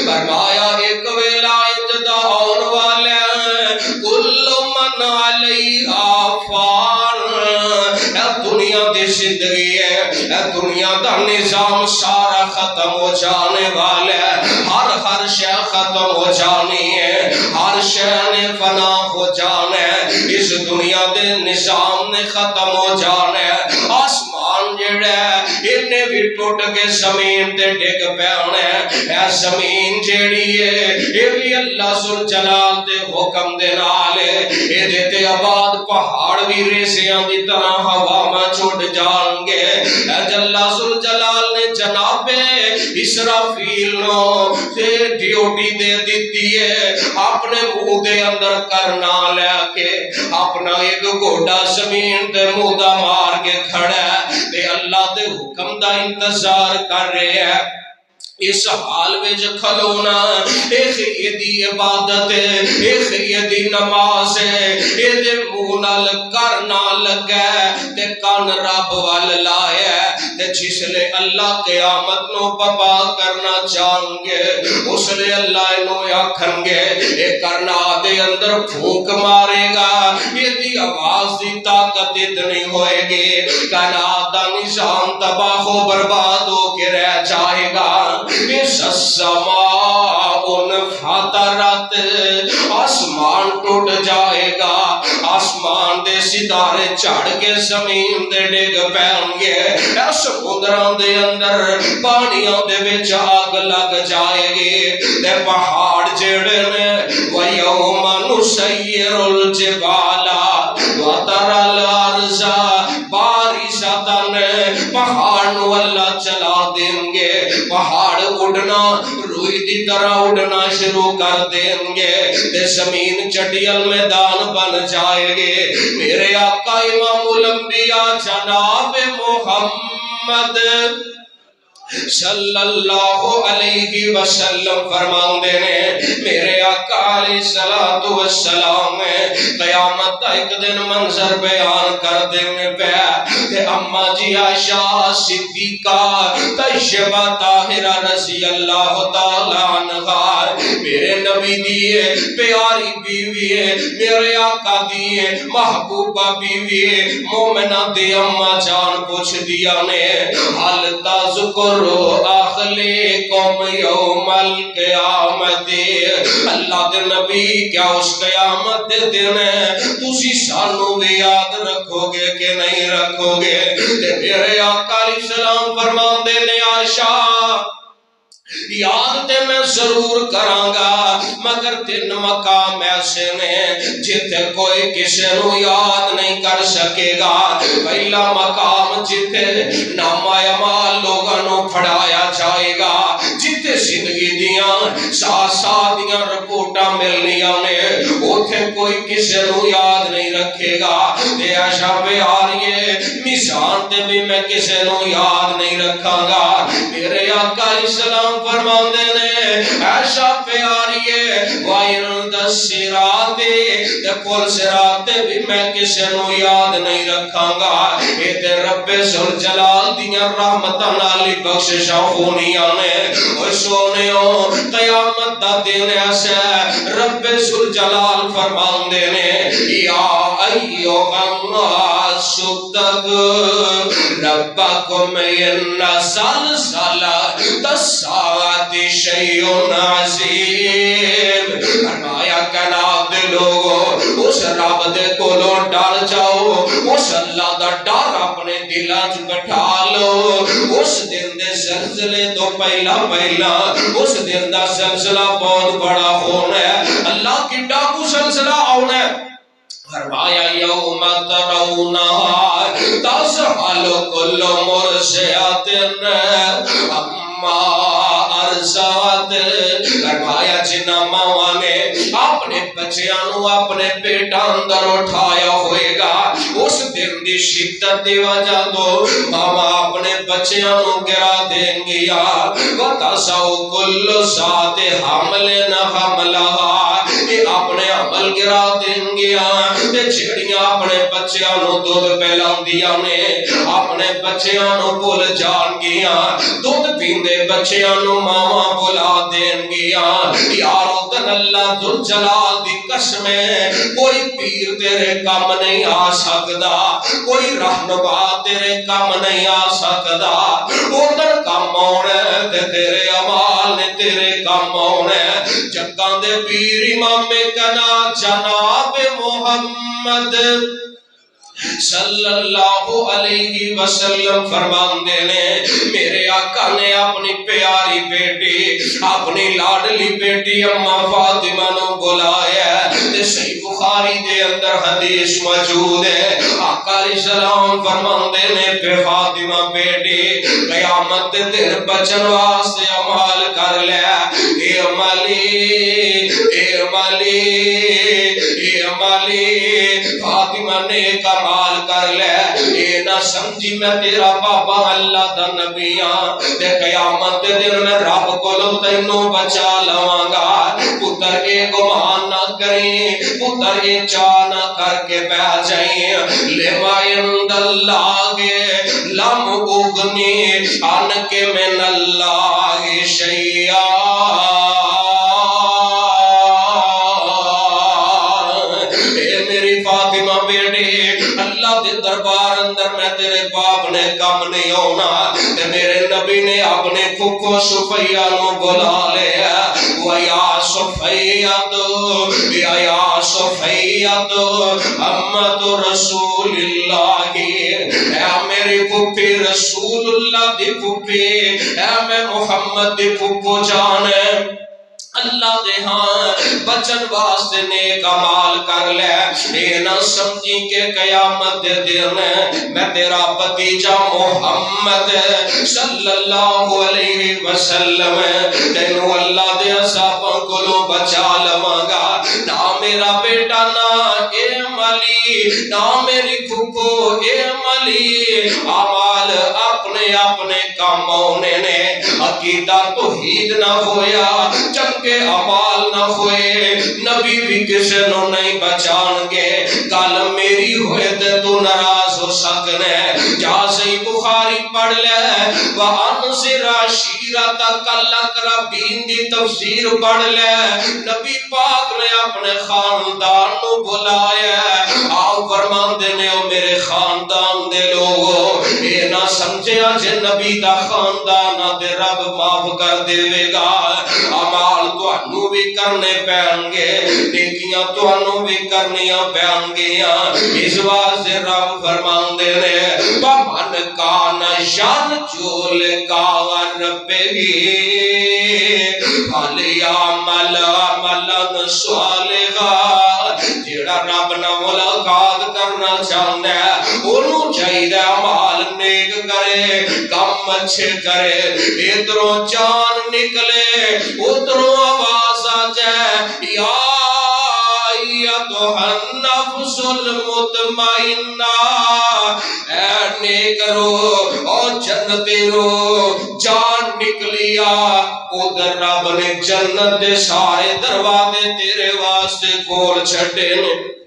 فرمایا ایک ویلا جدا آن والا کل من علیہا فان، دنیا دی زندگی ہے، دنیا دا نظام سارا ختم ہو جانے والا ہے، ہر شے ختم ہو جانی ہے، ہر شے نے فنا ہو جانا ہے، اس دنیا دے نظام نے ختم ہو جانا ہے، آسمان جڑا ہے انہیں بھی ٹوٹ کے زمین تے ڈگ پیانا ہے، اے زمین جیڑی ہے یہ بھی اللہ ذوالجلال دے حکم دے نال ہے، اے دیتے آباد پہاڑ بھی ریسیاں دی طرح ہوا میں چھوڑ جان گے، اے اللہ ذوالجلال نے جناب اسرافیل نو ڈیوٹی دے دیتی ہے اپنے منہ دے اندر کرنا لے کے اپنا ایک گوڑا زمین تے منہ دا مار کے کھڑا ہے تے اللہ دے حکم دا انتظار کر رہے ہیں۔ اس حال وچ کھلونا ایک یہ عبادت ہے، ایک یہ نماز ہے، یہ منہ نال کرنا لگا تے کان رب وال لایا تے جس لے اللہ قیامت نو بپا کرنا چاہن گے اس لے اللہ انو آکھن گے اے کرنا دے اندر پھونک مارے گا، یہ دی آواز دی طاقت اتنی ہوئے گی کائنات دا نظام تباہ و برباد ہو کے رہ جائے گا۔ اس السماء انفطرت، آسمان ٹوٹ جائے گا، آسمان دے ستارے چڑھ کے زمین دے ڈگ پین گے، سمندراں دے اندر پانیاں دے وچ آگ لگ جائے گی تے پہاڑ جڑے نے وَيَوْمَ نُسَيِّرُ الْجِبَالَ وَتَرَى الْأَرْضَ بَارِزَةً، پہاڑ نو اللہ چلا دیں گے، پہاڑ اڑنا روئی دی طرح اڑنا شروع کر دیں گے تے زمین چٹیل میدان بن جائے گے۔ میرے آقا امام الانبیاء جناب محمد صلی اللہ علیہ وسلم فرماندے نے میرے آقا علیہ السلام قیامت کا ایک دن منظر بیان کر دیں پہ کہ اما جی عائشہ صدیقہ طیبہ طاہرہ رضی اللہ تعالیٰ عنہا میرے نبی دیئے پیاری بیوی ہے، میرے آقا دیئے محبوبہ بیوی ہے، مومنہ دی اما جان پوچھ دیا نے حال تذکر اخلیکم یوم القیامت، اللہ دے نبی کیا اس قیامت دے دن تسی سانو بھی یاد رکھو گے کہ نہیں رکھو گے؟ تے میرے آقا علیہ السلام فرماندے نے عائشہ یاد تے میں ضرور کرانگا مگر تین مقام ایسے نے جتے کوئی کسی نو یاد نہیں کر سکے گا۔ پہلا مقام جتے نامہ اعمال لوگاں نو پڑھایا جائے گا، جتے زندگی دیاں ساتھ دیاں رپورٹاں ملنیاں نے اوتھے کوئی کسی نو یاد نہیں رکھے گا۔ تے عائشہ پیاریے میزان تے بھی میں کسی نو یاد نہیں رکھاں گا۔ میرے آقا علیہ السلام فرماندے نے عائشہ پیاریے وَإِنْدَ الصِّرَاطِ تے پل صراط بھی میں کسی نو یاد نہیں رکھاں گا۔ اے تے رب ذوالجلال دیاں رحمتاں نال بخششاں ہونیاں نے۔ اوے سونےو قیامت دا دن ایسا رب ذوالجلال فرماندے نے یا ایھا الناس اتقوا ربکم ان زلزلۃ الساعۃ شیء عظیم، فرمایا کائنات دے لوگو اس رب دے کولوں ڈر جاؤ، اس اللہ دا ڈر اپنے دلاں وچ بٹھا لو۔ اس دن دے زلزلے تو پہلا اس دن دا زلزلہ بہت بڑا ہونا ہے، اللہ کی ڈاکو زلزلہ آنا ہے۔ فرمایا یوم ترونہا تذہل کل مرضعۃ عما ارضعت، فرمایا جنہ ماواں نے اپنے بچیاں نو اپنے پیٹاں اندر اٹھایا ہوئے گا اس دن دی شدت دی وجہ تو ماواں اپنے بچیاں نو گرا دیں گیا۔ وتضع کل ذات حمل حملہا، اپنے حمل گرا دیں گیا۔ تے جڑیاں اپنے بچیاں نو دودھ پلاندیاں نے اپنے بچیاں نو بھول جان گیاں دودھ پیندے بچیاں نو ماواں بلا دین گیاں یارو تن اللہ ذوالجلال دی قسم کوئی پیر تیرے کم نہیں آ سکدا کوئی رہنما تیرے کم نہیں آ سکدا اودن کم آنا تے تیرے اعمال نے تیرے کم آنا جگاں دے پیر امام کنا جناب محمد صلی اللہ علیہ وسلم فرماندے نے میرے آقا نے اپنی پیاری بیٹی اپنی لاڈلی بیٹی اماں فاطمہ نو بلایا تے صحیح بخاری دے اندر حدیث موجود ہے آقا علیہ السلام فرماندے نے پہ فاطمہ بیٹی قیامت دے دن بچن واسطے عمل کر لے اے عملی فاطمہ نے کمال کر لے اے نہ سمجھی میں تیرا بابا اللہ دا نبی ہاں تے قیامت دے دن میں رب کولوں تینوں بچا لواں گا پتر اے گمان نہ کریں پتر اے چاہ نہ کر کے بہ جائیں لما عند اللہ لم اغنی عن کے من اللہ شیئا دربار اندر میں تیرے باپ نے کم نہیں ہونا تے میرے نبی نے اپنے پھپھو صفیہ نو بلا لیا وَيَا صفیہ امت رسول اللہ اے میری پھپھی رسول اللہ دی پھپھی اے میں محمد دی پھپھو جان اللہ دے ہاں بچن واسطے نیک عمال کر لے اے نہ سمجھی کہ قیامت دے دن میں تیرا بھتیجا محمد صلی اللہ علیہ وسلم تینوں اللہ دے عذاباں کولوں بچا لواں گا نہ میرا بیٹا نہ اے ملی نہ میری پھپھو اے ملی اعمال اپنے اپنے کام ہونے نے عقیدہ توحید نہ ہویا چنگے عمال نہ ہوئے نبی بھی کسے نو نہیں بچان گے گل میری ہوئے تے تو ناراض ہو سکنے جا صحیح بخاری پڑھ لے وَأَنْصِرْ عَشِيرَتَكَ الْأَقْرَبِينَ دی تفسیر پڑھ لے نبی پاک نے اپنے خاندان نو بلایا آؤ فرماندے نے او میرے خاندان دے لوگو اے نہ سمجھیا جے نبی دا خاندان دے رب معاف کر دے گا عمال تانوں بھی کرنے پین گے نیکیاں تانوں بھی کرنیاں پین گیاں اس واسطے رب فرماندے نے وَمَنْ كَانَ يَرْجُو لِقَاءَ رَبِّهِ فَلْيَعْمَلْ عَمَلًا صَالِحًا جیڑا رب نال ملاقات کرنا چاہندا ہے اونوں چاہیدا عمل نیک کرے کم اچھے کرے ادھروں جان نکلے ادھروں آواز آ جائے یا ایتھا النفس المطمئنہ اے نیک روح اور جنتی روح جان نکلیا ادھر رب نے جنت دے سارے دروازے تیرے واسطے کھول چھڈے نے